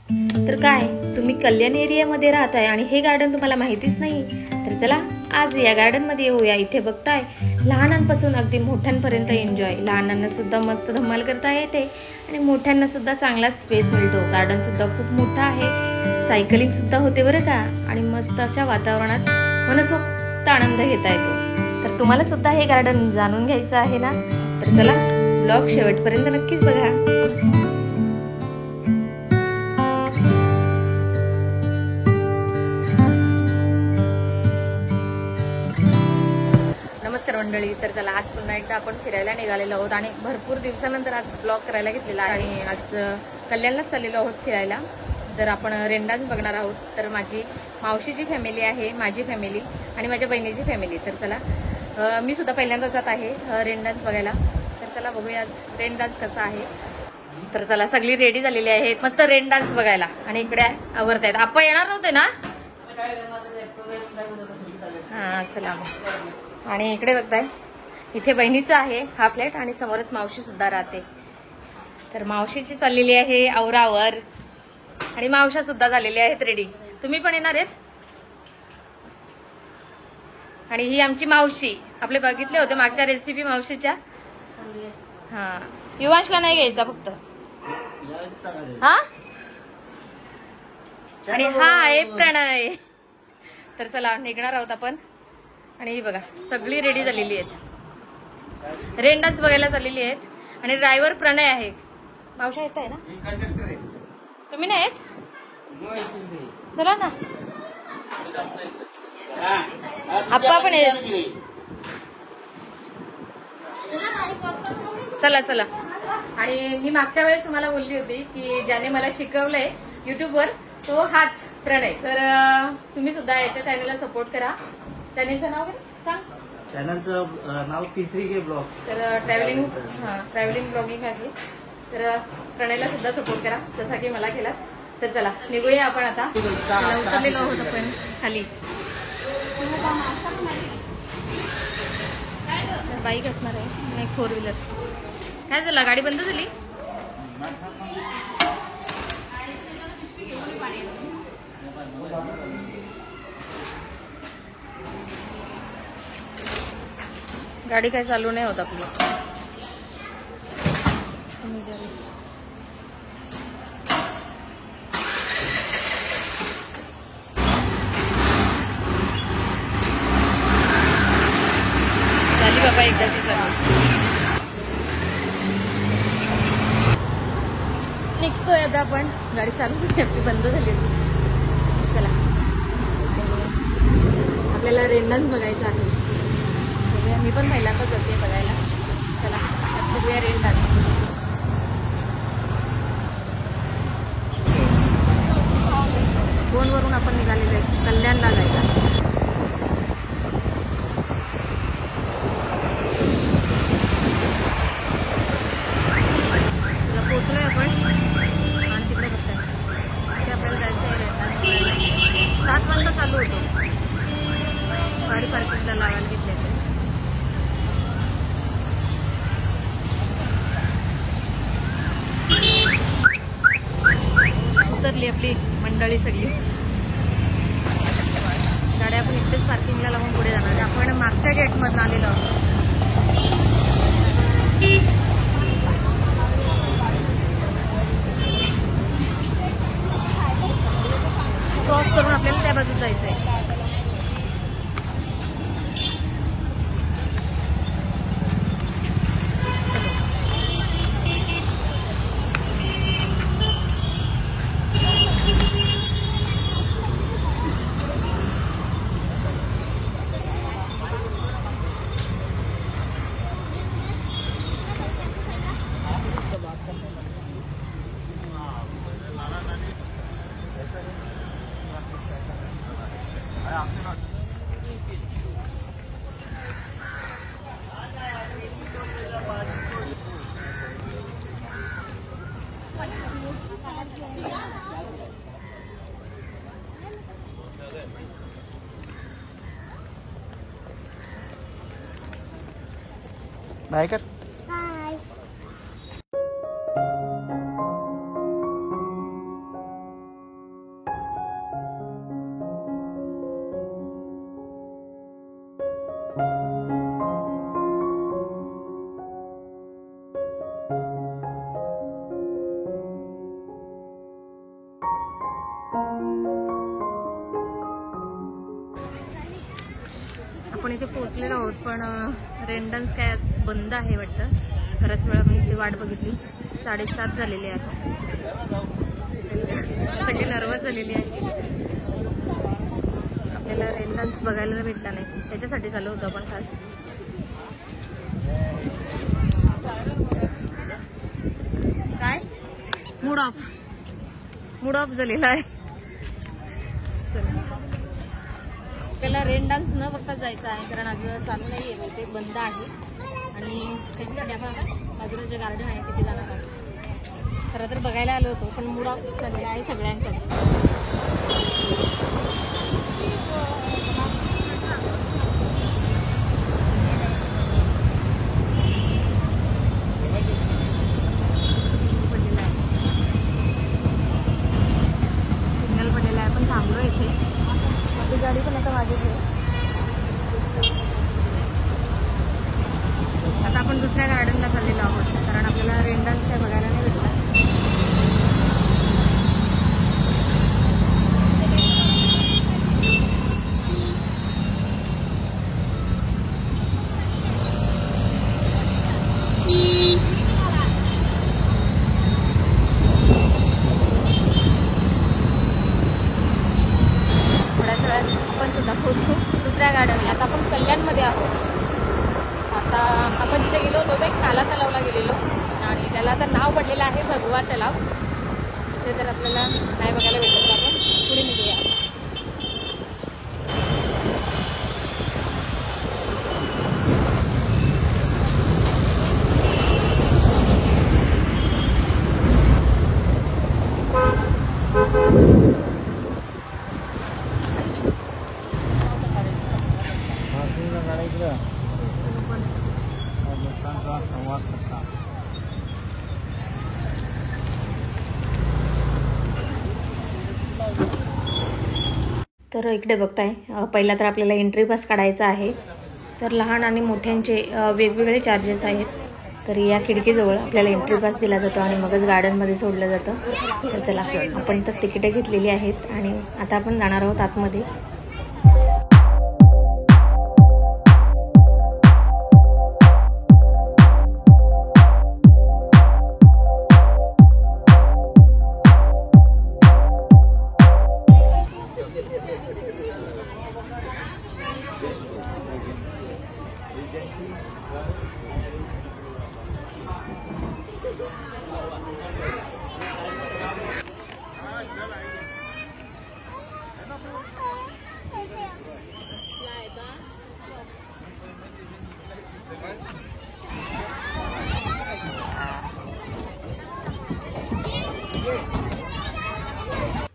तर काय तुम्ही कल्याण एरियामध्ये राहताय आणि हे गार्डन तुम्हाला माहितीच नाही, तर चला आज या गार्डन मध्ये येऊया. इथे बघताय लहानांपासून अगदी मोठ्यांपर्यंत एन्जॉय. लहानांना सुद्धा मस्त धमाल करता येते आणि मोठ्यांना सुद्धा चांगला स्पेस मिळतो. गार्डन सुद्धा खूप मोठा आहे, सायकलिंग सुद्धा होते बरं का, आणि मस्त अशा वातावरणात मनसोक्त आनंद घेता येतो. तर तुम्हाला सुद्धा हे गार्डन जाणून घ्यायचं आहे ना, तर चला ब्लॉग शेवटपर्यंत नक्कीच बघा. नमस्कार मंडळी. तर चला आज पुन्हा एकदा आपण फिरायला निघालेलो आहोत आणि भरपूर दिवसानंतर आज ब्लॉग करायला घेतलेला आहे आणि आज कल्याणलाच चाललेलो आहोत फिरायला. तर आपण रेन डान्स बघणार आहोत. तर माझी मावशीची फॅमिली आहे, माझी फॅमिली आणि माझ्या बहिणीची फॅमिली. तर चला मी सुद्धा पहिल्यांदा जात आहे रेन डान्स बघायला. तर चला बघूया आज रेन डान्स कसा आहे. तर चला सगळी रेडी झालेली आहेत मस्त रेन डान्स बघायला आणि इकडे आवरत आहेत. आपण येणार नव्हते ना? हा चला. आणि इकडे बघताय इथे बहिणीचा आहे हा फ्लॅट आणि समोरच मावशी सुद्धा राहते. तर मावशीची चाललेली आहे आवरावर आणि मावशा सुद्धा झालेल्या आहेत रेडी. तुम्ही पण येणार आहेत? आणि ही आमची मावशी, आपले बघितले होते मागच्या रेसिपी मावशीच्या. हा युवांशला नाही घ्यायचा फक्त. हा आणि हा आहे प्रणय. तर चला निघणार आहोत आपण. आणि ही बघा सगळी रेडी झालेली आहेत, रेन डान्स बघायला चाललेली आहेत आणि ड्रायव्हर प्रणय आहे. मावशा येत आहे ना? तुम्ही नाही येत? चला ना आप्पा पण येत. चला चला. आणि मी मागच्या वेळेस तुम्हाला बोलली होती की ज्याने मला शिकवलंय युट्यूबवर तो हाच प्रणय. तर तुम्ही सुद्धा याच्या चॅनलला सपोर्ट करा. चॅनलचं नाव काय सांग? चॅनलचं नाव P3K ब्लॉग्स. तर ट्रॅव्हलिंग ब्लॉगिंग आहे. तर प्रणयला सुद्धा सपोर्ट करा जसा की मला केला. तर चला निघूया आपण आता. उतरलेलो आहोत आपण खाली. बाईक असणार आहे नाही 4 व्हीलर. काय झालं गाडी बंद झाली? गाडी काय चालू नाही होत आपली. झाली बाबा एकदाची चालू. निघतोय आता आपण. गाडी चालू झाली आपली, बंद झाली. चला आपल्याला रेन डान्स बघायचा आहे. मी पण पहिल्यांदाच जाते बघायला. चला बघूया रेन डान्स. फोनवरून आपण निघालेले आहे कल्याणला जायला. पोहोचलोय आपण आणि तिकडे बघताय तिथे आपल्याला जायचं आहे रेन डान्स बघायला. 7 वाजता चालू होतो. गाडी पार्किंगला लावायला घेतले. उतरली आपली मंडळी सगळी. गाड्या आपण इथेच पार्किंगला लावून पुढे जाणार. आपण मागच्या गेटमधून आलेलो आहोत. क्रॉस करून आपल्याला त्या बाजूला जायचं आहे. बाय कर. बाय. आपण इथे पोहोचलेलो आहोत, पण रेनडन्स काय आज बंद आहे वाटतं. बऱ्याच वेळा मी इथे वाट बघितली. 7:30 झालेली आहे. सगळी नर्वस झालेली आहे. आपल्याला रेनडन्स बघायला भेटला नाही, त्याच्यासाठी चालू होतं आपण खास. काय मूड ऑफ झालेला आहे. आपल्याला रेन डान्स न बघता जायचं आहे, कारण आज चालू नाही आहे, ते बंद आहे. आणि त्याच्यासाठी आपण बाजूला जे गार्डन आहे तिथे जाणार आहोत. खरं तर बघायला आलो होतो, पण मूड ऑफ झालेला आहे सगळ्यांचाच. सिग्नल पडलेला आहे, पण थांबलो इथे. आपली गाडी पण आता मागे आहे. आता आपण दुसऱ्या गार्डनला चाललेलो आहोत, कारण आपल्याला रेन डान्स काय बघायला नाही भेटला. थोड्याच वेळात आपण सुद्धा पोहोचू दुसऱ्या गार्डनला. आता आपण कल्याणमध्ये आहोत. आता आपण जिथे गेलो होतो ते काला तलावला गेलेलो, आणि त्याला आता नाव पडलेलं आहे भगवा तलाव. ते तर आपल्याला नाही बघायला भेटत, तर आपण पुढे निघूया. तर इकडे बघताय, पहिला तर आपल्याला एंट्री पास काढायचा आहे. तर लहान आणि मोठ्यांचे वेगवेगळे चार्जेस आहेत. तर या खिडकीजवळ आपल्याला एंट्री पास दिला जातो आणि मगच गार्डनमध्ये सोडलं जातं. तर चला, आपण तर तिकीटे घेतलेली आहेत आणि आता आपण जाणार आहोत आतमध्ये.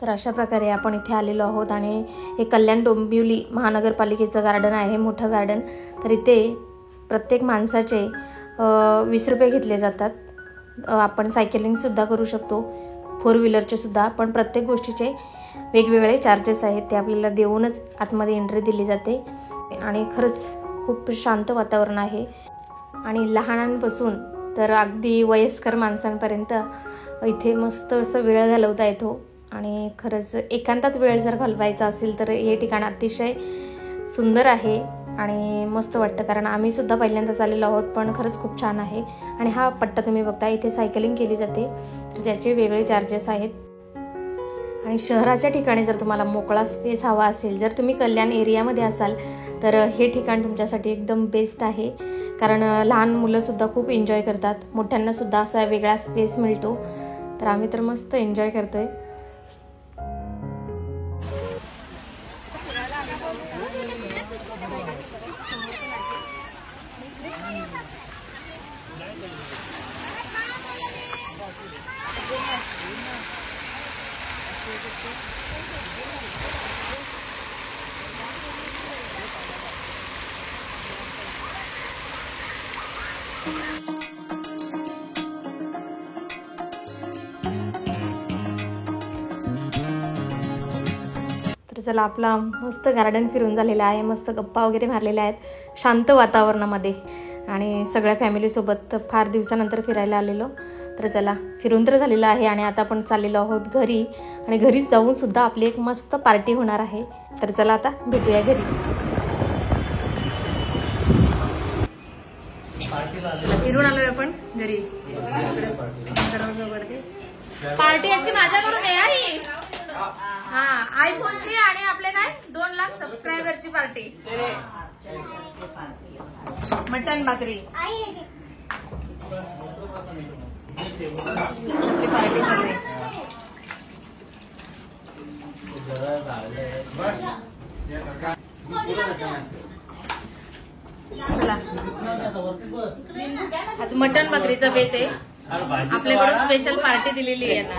तर अशा प्रकारे आपण इथे आलेलो आहोत आणि हे कल्याण डोंबिवली महानगरपालिकेचं गार्डन आहे, मोठं गार्डन. तर इथे प्रत्येक माणसाचे 20 रुपये घेतले जातात. आपण सायकलिंगसुद्धा करू शकतो, 4 व्हीलरचे सुद्धा, पण प्रत्येक गोष्टीचे वेगवेगळे चार्जेस आहेत. ते आपल्याला देऊनच आतमध्ये एंट्री दिली जाते. आणि खरंच खूप शांत वातावरण आहे आणि लहानांपासून तर अगदी वयस्कर माणसांपर्यंत इथे मस्त असं वेळ घालवता येतो. आणि खरंच एकांतात वेळ जर घालवायचा असेल तर हे ठिकाण अतिशय सुंदर आहे आणि मस्त वाटतं, कारण आम्ही सुद्धा पहिल्यांदाच आलेलो आहोत. पण खरंच खूप छान आहे. आणि हा पट्टा तुम्ही बघता, इथे सायकलिंग केली जाते, तर त्याचे वेगळे चार्जेस आहेत. आणि शहराच्या ठिकाणी जर तुम्हाला मोकळा स्पेस हवा असेल, जर तुम्ही कल्याण एरियामध्ये असाल, तर हे ठिकाण तुमच्यासाठी एकदम बेस्ट आहे. कारण लहान मुलंसुद्धा खूप एन्जॉय करतात, मोठ्यांनासुद्धा असा वेगळा स्पेस मिळतो. तर आम्ही तर मस्त एन्जॉय करतोय. तर चला, आपला मस्त गार्डन फिरून झालेला आहे, मस्त गप्पा वगैरे मारलेल्या आहेत शांत वातावरणामध्ये. आणि सगळ्या फॅमिलीसोबत फार दिवसानंतर फिरायला आलेलो. तर चला, फिरून तर झालेलं आहे आणि आता आपण चाललेलो आहोत घरी आणि घरीच जाऊन सुद्धा आपली एक मस्त पार्टी होणार आहे. तर चला आता भेटूया घरी. फिरून आलोय आपण घरी. पार्टी याची माझ्याकडून आहे ही. हा, आयफोनची आणि आपले काय 2 लाख सबस्क्रायबरची पार्टी. मटन भाकरी आपली पार्टी चालू आहे. चला, आज मटन भाकरीचा बेत आहे. आपल्याकडून स्पेशल पार्टी दिलेली आहे ना.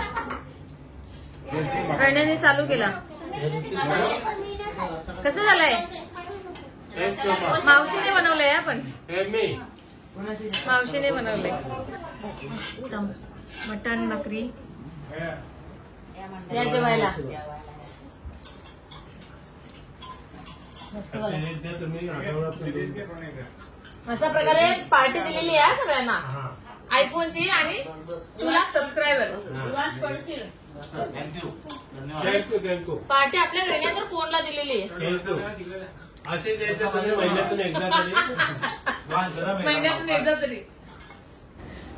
अण्णाने चालू केला. कसं झालंय? मावशीने बनवलंय. आपण मावशीने बनवलंय मटन भाकरी. या जेवायला. अशा प्रकारे पार्टी दिलेली आहे सगळ्यांना. आयफोनची आणि 2 लाख सबस्क्रायबर. पार्टी आपल्या घरी तर कोणला दिलेली आहे. महिन्यातून एकदा तरी.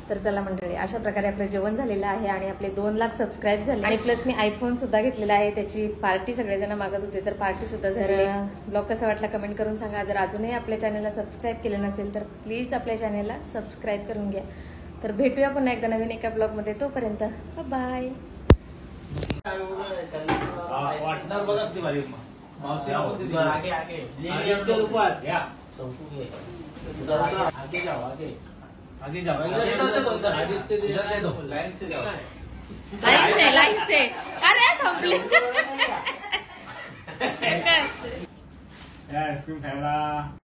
तर चला मंडळी, अशा प्रकारे आपलं जेवण झालेलं आहे आणि आपले 2 लाख सबस्क्राईब झाले आणि प्लस मी आयफोन सुद्धा घेतलेला आहे. त्याची पार्टी सगळेजण मागत होते, तर पार्टी सुद्धा झाली. ब्लॉग कसा वाटला कमेंट करून सांगा. जर अजूनही आपल्या चॅनलला सबस्क्राईब केलं नसेल तर प्लीज आपल्या चॅनलला सबस्क्राईब करून घ्या. तर भेटूया पुन्हा एकदा नवीन एका ब्लॉग मध्ये. तोपर्यंत बाय. वाटणार बघा ती भारी मावशी आगे आगे आगे जाओ आगे आगे जाओ लाइन से जाओ. लाईन से अरे संपले. आईस्क्रीम खायला